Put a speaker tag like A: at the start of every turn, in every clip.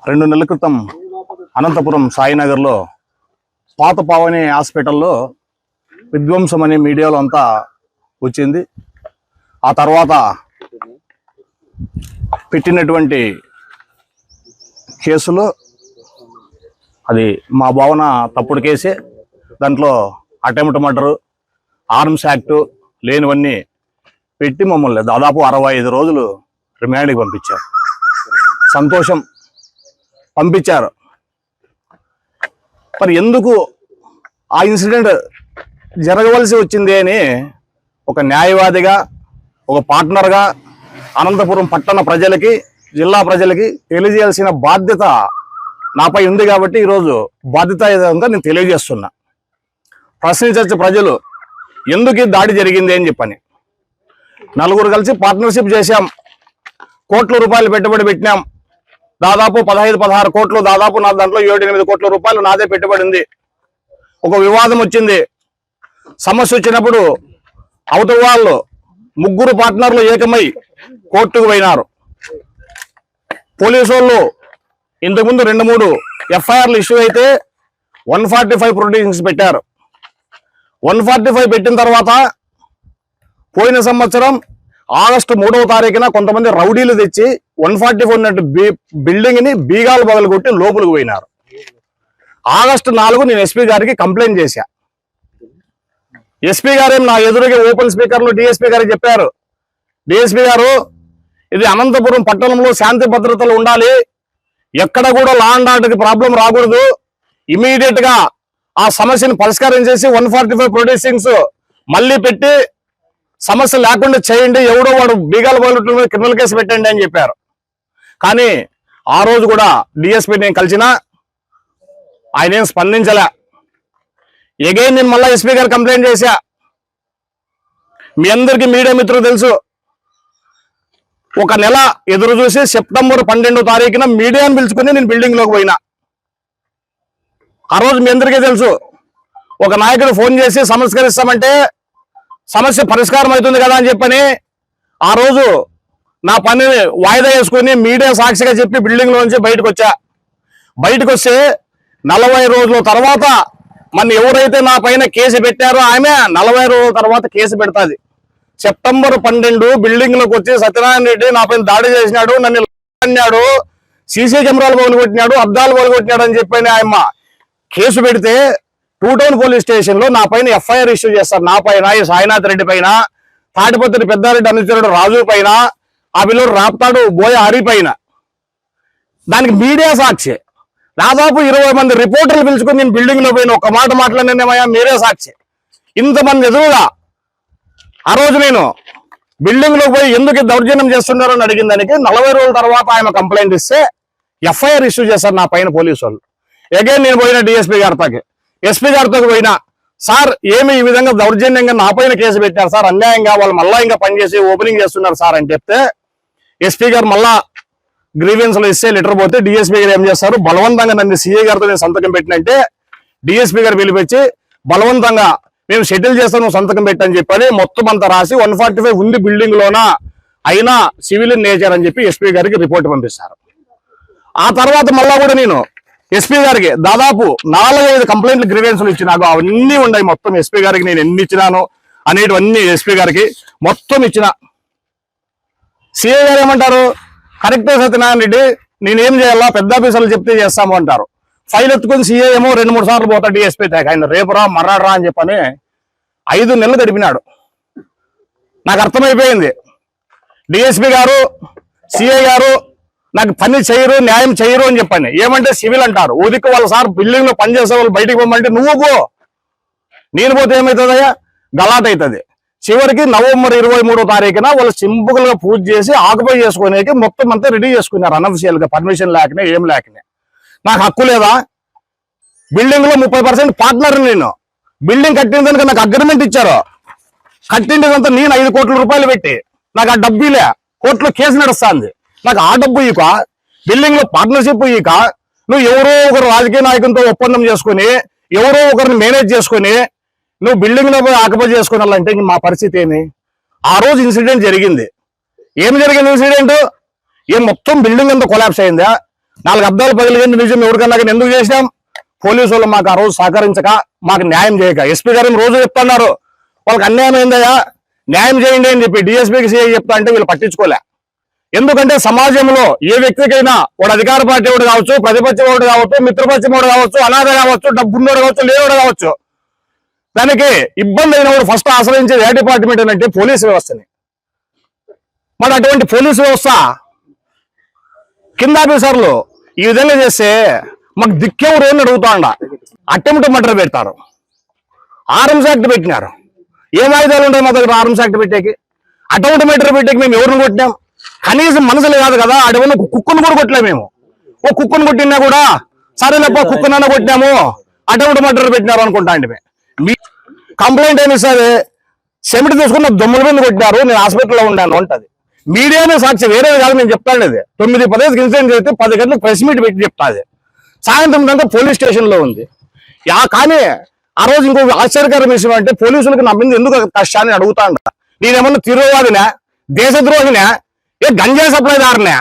A: 2 నెలల క్రితం అనంతపురం సాయినగర్లో పాత పావని హాస్పిటల్లో విధ్వంసం అనే మీడియాలో అంతా వచ్చింది. ఆ తర్వాత పెట్టినటువంటి కేసులో అది మా భావన తప్పుడు కేసే. దాంట్లో అటెంప్ట్ మర్డర్, ఆర్మ్స్ యాక్ట్ లేనివన్నీ పెట్టి మమ్మల్ని దాదాపు 65 రోజులు రిమాండ్కి పంపించారు. సంతోషం, పంపించారు. మరి ఎందుకు ఆ ఇన్సిడెంట్ జరగవలసి వచ్చింది అని ఒక న్యాయవాదిగా, ఒక పార్ట్నర్గా అనంతపురం పట్టణ ప్రజలకి, జిల్లా ప్రజలకి తెలియజేయాల్సిన బాధ్యత నాపై ఉంది. కాబట్టి ఈరోజు బాధ్యతాయుతంగా నేను తెలియజేస్తున్నా. ప్రశ్నించవచ్చు ప్రజలు, ఎందుకు ఈ దాడి జరిగింది అని చెప్పని. 4 కలిసి పార్ట్నర్షిప్ చేశాం, కోట్ల రూపాయలు పెట్టుబడి పెట్టినాం. దాదాపు 15-16 కోట్లు, దాదాపు నా దాంట్లో 7-8 కోట్ల రూపాయలు నాదే పెట్టుబడి ఉంది. ఒక వివాదం వచ్చింది, సమస్య వచ్చినప్పుడు అవతల వాళ్ళు 3 పార్ట్నర్లు ఏకమై కోర్టుకు పోయినారు. పోలీసు వాళ్ళు ఇంతకుముందు 2-3 ఎఫ్ఐఆర్లు ఇష్యూ అయితే 145 ప్రొసీడింగ్స్ పెట్టారు. 145 పెట్టిన తర్వాత పోయిన సంవత్సరం ఆగస్టు 3వ తారీఖున కొంతమంది రౌడీలు తెచ్చి 144 బిల్డింగ్ ని బీగాలు పగలగొట్టి లోపలికి పోయినారు. ఆగస్టు 4 నేను ఎస్పీ గారికి కంప్లైంట్ చేశా. ఎస్పీ గారేం నా ఎదురుగా ఓపెన్ స్పీకర్లు డిఎస్పీ గారికి చెప్పారు, డిఎస్పీ గారు ఇది అనంతపురం పట్టణంలో శాంతి భద్రతలు ఉండాలి, ఎక్కడ కూడా లా అండ్ ఆర్డర్కి ప్రాబ్లం రాకూడదు, ఇమీడియట్ గా ఆ సమస్యను పరిష్కారం చేసి 145 ప్రొసీడింగ్స్ మళ్ళీ పెట్టి సమస్య లేకుండా చేయండి, ఎవడో వాడు బీగాల బాలుట్ల మీద క్రిమినల్ కేసు పెట్టండి అని చెప్పారు. కానీ ఆ రోజు కూడా డిఎస్పీ నేను కలిసినా ఆయన ఏం స్పందించలే. ఎగైన్ నేను మళ్ళీ ఎస్పీ గారు కంప్లైంట్ చేశా. మీ అందరికీ మీడియా మిత్రులు తెలుసు, 1 నెల ఎదురు చూసి సెప్టెంబర్ 12వ తారీఖున మీడియాను పిలుచుకుని నేను బిల్డింగ్ లోకి పోయినా. ఆ రోజు మీ అందరికీ తెలుసు, ఒక నాయకుడు ఫోన్ చేసి సంస్కరిస్తామంటే సమస్య పరిష్కారం అవుతుంది కదా అని చెప్పని ఆ రోజు నా పనిని వాయిదా వేసుకుని మీడియా సాక్షిగా చెప్పి బిల్డింగ్ లోంచి బయటకు వచ్చా. బయటకు వస్తే 40 రోజుల తర్వాత మన ఎవరైతే నా పైన కేసు పెట్టారో ఆమె 40 రోజుల తర్వాత కేసు పెడతాది. సెప్టెంబర్ 12 బిల్డింగ్ లోకి వచ్చి సత్యనారాయణ రెడ్డి నా పైన దాడి చేసినాడు, నన్ను అన్నాడు, సీసీ కెమెరాలు పగలగొట్టినాడు, అద్దాలు పగలగొట్టినాడు అని చెప్పని ఆయమ్మ కేసు పెడితే 2 టౌన్ పోలీస్ స్టేషన్ లో నా పైన ఎఫ్ఐఆర్ ఇష్యూ చేస్తారు. నా పైన, ఈ సాయినాథ్ రెడ్డి పైన, తాటిపత్రి పెద్దారెడ్డి అనుచరుడు రాజు పైన, ఆ పిల్లడు రాప్తాడు బోయ హరి పైన. దానికి మీడియా సాక్షి. దాదాపు 20 మంది రిపోర్టర్లు పిలుచుకుని నేను బిల్డింగ్ లో పోయిన ఒక్క మాట మాట్లాడినేమయ్యా, మీరే సాక్షి. ఇంతమంది ఎదురుగా ఆ రోజు నేను బిల్డింగ్ లోకి పోయి ఎందుకు దౌర్జన్యం చేస్తున్నారని అడిగిన దానికి 40 రోజుల తర్వాత ఆయన కంప్లైంట్ ఇస్తే ఎఫ్ఐఆర్ ఇష్యూ చేశారు నా పైన పోలీసు వాళ్ళు. అగైన్ నేను పోయిన డిఎస్పీ గారితోకి, ఎస్పీ గారితో పోయినా, సార్ ఏమి ఈ విధంగా దౌర్జన్యంగా నా పైన కేసు పెట్టారు సార్, అన్యాయంగా వాళ్ళు మళ్ళా ఇంకా పనిచేసి ఓపెనింగ్ చేస్తున్నారు సార్ అని చెప్తే ఎస్పీ గారు మళ్ళా గ్రీవెన్స్ లో ఇస్తే లెటర్ పోతే డిఎస్పీ గారు ఏం చేస్తారు, బలవంతంగా నన్ను సీఏ గారితో నేను సంతకం పెట్టినంటే డిఎస్పీ గారు పిలిపించి బలవంతంగా మేము షెటిల్ చేస్తాం, నువ్వు సంతకం పెట్టని చెప్పని మొత్తం అంతా రాసి 145 ఉంది బిల్డింగ్ లోన, అయినా సివిల్ నేచర్ అని చెప్పి ఎస్పీ గారికి రిపోర్ట్ పంపిస్తారు. ఆ తర్వాత మళ్ళా కూడా నేను ఎస్పీ గారికి దాదాపు 4-5 కంప్లైంట్లు గ్రీవెన్స్లు ఇచ్చినా, అవన్నీ ఉన్నాయి. మొత్తం ఎస్పీ గారికి నేను ఎన్ని ఇచ్చినాను అనేటివన్నీ ఎస్పీ గారికి మొత్తం ఇచ్చిన. సిఐ గారు ఏమంటారు, కరెక్టే సత్యనారాయణ రెడ్డి, నేనేం చేయాలా, పెద్ద ఆఫీసర్లు చెప్తే చేస్తాము అంటారు. ఫైల్ ఎత్తుకుని సిఐ ఏమో 2-3 సార్లు పోతాడు డిఎస్పీ తాక, ఆయన రేపురా మర్రాడరా అని చెప్పని 5 నెలలు గడిపినాడు. నాకు అర్థమైపోయింది, డిఎస్పీ గారు సిఐ గారు నాకు పని చేయరు, న్యాయం చేయరు అని చెప్పండి. ఏమంటే సివిల్ అంటారు, ఊదికి వాళ్ళు సార్ బిల్డింగ్ లో పనిచేసే వాళ్ళు బయటికి పోమంటే నువ్వు పో, నేను పోతే ఏమవుతుందయ్యా, గలాట్ అవుతుంది. చివరికి నవంబర్ 23వ తారీఖున వాళ్ళు సింపుల్ గా పూజ చేసి ఆక్యుపై చేసుకునేకి మొత్తం అంతా రెడీ చేసుకున్నారు, అనఫిషియల్ గా పర్మిషన్ లేకనే ఏం లేకనే. నాకు హక్కు లేదా? బిల్డింగ్ లో 30% పార్ట్నర్ నేను. బిల్డింగ్ కట్టిన దానికి నాకు అగ్రిమెంట్ ఇచ్చారు, కట్టిందంతా నేను 5 కోట్ల రూపాయలు పెట్టి, నాకు ఆ డబ్బులే కోర్టులో కేసు నడుస్తుంది. నాకు ఆ డబ్బు ఇక బిల్డింగ్ లో పార్ట్నర్షిప్ ఇక నువ్వు ఎవరో ఒకరు రాజకీయ నాయకులతో ఒప్పందం చేసుకుని, ఎవరో ఒకరిని మేనేజ్ చేసుకుని నువ్వు బిల్డింగ్ లో పోయి ఆక్యుపై చేసుకోవాలంటే మా పరిస్థితి ఏమి? ఆ రోజు ఇన్సిడెంట్ జరిగింది. ఏం జరిగింది ఇన్సిడెంట్? మొత్తం బిల్డింగ్ అంతా కొలాప్స్ అయిందా? 4 అద్దాలు పగిలింది నిజం, ఎవరికన్నా కానీ ఎందుకు చేసినాం? పోలీసు వాళ్ళు మాకు ఆ రోజు సహకరించక, మాకు న్యాయం చేయక. ఎస్పీ గారు రోజు చెప్తున్నారు వాళ్ళకి అన్యాయం అయిందయ్యా, న్యాయం చేయండి అని చెప్పి డిఎస్పీకి సిఐ చెప్తా అంటే వీళ్ళు పట్టించుకోలే. ఎందుకంటే సమాజంలో ఏ వ్యక్తికైనా వాడు అధికార పార్టీ వాడు కావచ్చు, ప్రతిపక్ష వాడు కావచ్చు, మిత్రపక్షం వాడు కావచ్చు, అనాథ కావచ్చు, డబ్బున్నోడు కావచ్చు, లేనివాడు కావచ్చు, దానికి ఇబ్బంది అయినవాడు ఫస్ట్ ఆశ్రయించేది ఏ డిపార్ట్మెంట్ అంటే పోలీసు వ్యవస్థని. మరి అటువంటి పోలీసు వ్యవస్థ కింద ఆఫీసర్లు ఈ విధంగా చేస్తే మాకు దిక్కెవరు అని అడుగుతాండ. అటెంప్ట్ మర్డర్ పెడతారు, ఆర్మ్స్ యాక్ట్ పెట్టినారు. ఏం ఆయుధాలు ఉంటాయి మా దగ్గర ఆర్మ్స్ యాక్ట్ పెట్టేకి? అటెంప్ట్ మర్డర్ పెట్టేకి మేము ఎవరిని కొట్టినాం? కనీసం మనసులు కాదు కదా, అడవున్న కుక్కను కూడా కొట్టలే మేము. ఓ కుక్కను కొట్టినా కూడా సరేలేపో కుక్కనన్నా కొట్టినాము, అటెంప్ట్ మర్డర్ పెట్టినారు అనుకుంటా అండి. మీ కంప్లైంట్ ఏమి సరే సెమిటి తీసుకున్న దొమ్మల మీద కొట్టినారు, నేను హాస్పిటల్లో ఉన్నాను అంటది. మీడియానే సాక్షి, వేరేది కాదు. నేను చెప్తాను ఇది 9-10 ఇన్సిడెంట్ చేస్తే 10 గంటలకు ప్రెస్ మీట్ పెట్టి చెప్తాది. సాయంత్రం దాకా పోలీస్ స్టేషన్ లో ఉంది. కానీ ఆ రోజు ఇంకొక ఆశ్చర్యకరమైన విషయం అంటే పోలీసులకు నా మీద ఎందుకు కష్టాన్ని అడుగుతా అంట. నేనేమన్నా తీవ్రవాదినా, దేశద్రోహినా, ఏ గంజా సప్లైదారునా?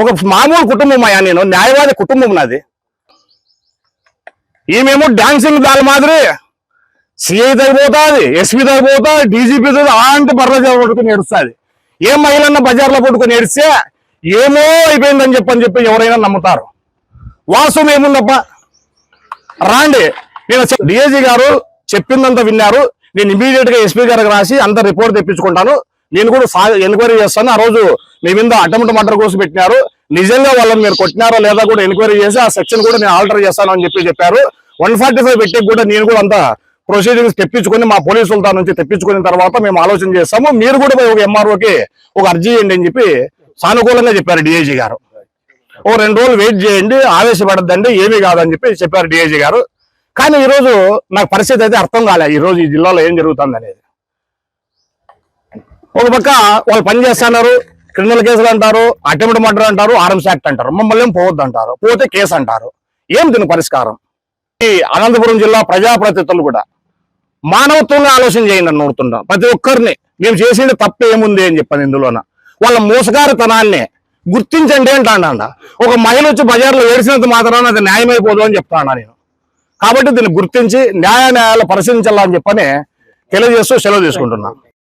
A: ఒక మామూలు కుటుంబం అయ్యా, నేను న్యాయవాది కుటుంబం నాది. ఈమెమో డాన్సింగ్ దాని మాదిరి సిఐ తగ్గిపోతుంది, ఎస్పీ తగ్గిపోతుంది, డీజీపీ అలాంటి బర్ర పట్టుకుని ఏడుస్తుంది. ఏ మహిళన్న బజార్లో పట్టుకుని ఏడిస్తే ఏమో అయిపోయిందని చెప్పి ఎవరైనా నమ్ముతారు. వాస్తవం ఏముందప్ప రాండి. నేను డిఐజీ గారు చెప్పిందంతా విన్నారు. నేను ఇమీడియట్ గా ఎస్పీ గారికి రాసి అంత రిపోర్ట్ తెప్పించుకుంటాను. నేను కూడా ఎంక్వైరీ చేస్తాను. ఆ రోజు మీ మీద అటెంప్ట్ మర్డర్ కోసం పెట్టినారు, నిజంగా వాళ్ళని మీరు కొట్టినారో లేదా కూడా ఎంక్వైరీ చేసి ఆ సెక్షన్ కూడా నేను ఆల్టర్ చేస్తాను అని చెప్పారు. 145 పెట్టే కూడా నేను కూడా అంత ప్రొసీజర్స్ తెప్పించుకొని మా పోలీసులతో నుంచి తెప్పించుకున్న తర్వాత మేము ఆలోచన చేస్తాము. మీరు కూడా ఒక ఎంఆర్ఓకి ఒక అర్జీ చేయండి అని చెప్పి సానుకూలంగా చెప్పారు డిఐజీ గారు. ఓ 2 రోజులు వెయిట్ చేయండి, ఆవేశపడద్దండి, ఏమీ కాదని చెప్పారు డిఐజీ గారు. కానీ ఈరోజు నాకు పరిస్థితి అయితే అర్థం కాలే, ఈ రోజు ఈ జిల్లాలో ఏం జరుగుతుంది అనేది. ఒక పక్క వాళ్ళు పని చేస్తున్నారు, క్రిమినల్ కేసులు అంటారు, అటెంప్ట్ మర్డర్ అంటారు, ఆర్మ్స్ యాక్ట్ అంటారు, మమ్మల్ని ఏం పోవద్దు అంటారు, పోతే కేసు అంటారు. ఏం దీని పరిష్కారం? ఈ అనంతపురం జిల్లా ప్రజాప్రతినిధులు కూడా మానవత్వంగా ఆలోచన చేయండి అని నోడుతుంటాం. ప్రతి ఒక్కరిని మేము చేసేది తప్పు ఏముంది అని చెప్పాను. ఇందులోన వాళ్ళ మోసగారితనాన్ని గుర్తించండి అంటాడ. ఒక మహిళ వచ్చి బజార్లో ఏడిసినంత మాత్రాన అది న్యాయమైపోదు అని చెప్తాను నేను. కాబట్టి దీన్ని గుర్తించి న్యాయాలు పరిశీలించాలని చెప్పని తెలియజేస్తూ సెలవు తీసుకుంటున్నాను.